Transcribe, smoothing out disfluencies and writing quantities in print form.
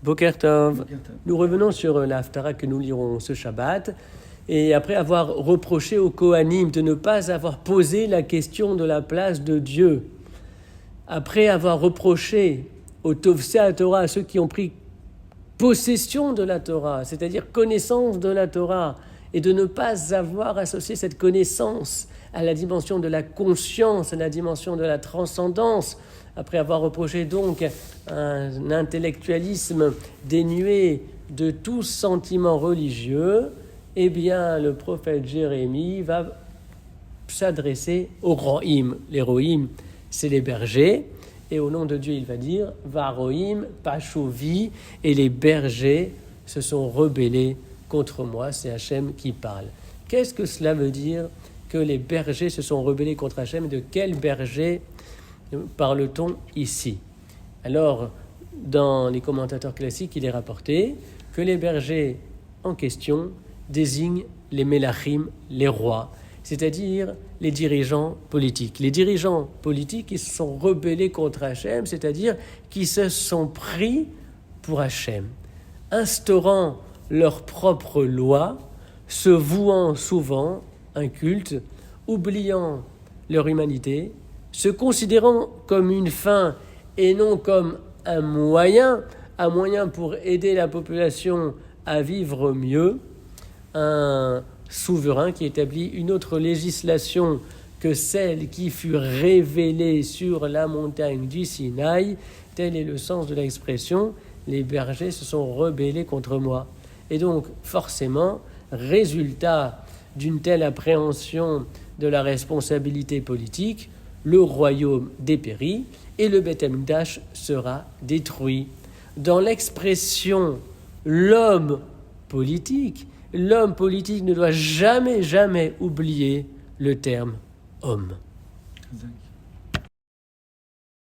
Boker Tov. Nous revenons sur la Haftara que nous lirons ce Shabbat. Et après avoir reproché aux Kohanim de ne pas avoir posé la question de la place de Dieu, après avoir reproché aux Tovsei HaTorah, à ceux qui ont pris possession de la Torah, c'est-à-dire connaissance de la Torah, et de ne pas avoir associé cette connaissance à la dimension de la conscience, à la dimension de la transcendance, après avoir reproché donc un intellectualisme dénué de tout sentiment religieux, eh bien le prophète Jérémie va s'adresser aux Rohim. Les Rohim, c'est les bergers, et au nom de Dieu, il va dire « Varohim pachovi » et les bergers se sont rebellés contre moi, c'est Hachem qui parle. Qu'est-ce que cela veut dire que les bergers se sont rebellés contre Hachem? De quel berger parle-t-on ici? Alors, dans les commentateurs classiques, il est rapporté que les bergers en question désignent les Mélachim, les rois, c'est-à-dire les dirigeants politiques. Les dirigeants politiques qui se sont rebellés contre Hachem, c'est-à-dire qui se sont pris pour Hachem, instaurant leurs propres lois, se vouant souvent un culte, oubliant leur humanité, se considérant comme une fin et non comme un moyen pour aider la population à vivre mieux, un souverain qui établit une autre législation que celle qui fut révélée sur la montagne du Sinaï. Tel est le sens de l'expression « les bergers se sont rebellés contre moi ». Et donc, forcément, résultat d'une telle appréhension de la responsabilité politique, le royaume dépérit et le Beth Amikdash sera détruit. Dans l'expression « l'homme politique », l'homme politique ne doit jamais oublier le terme « homme ».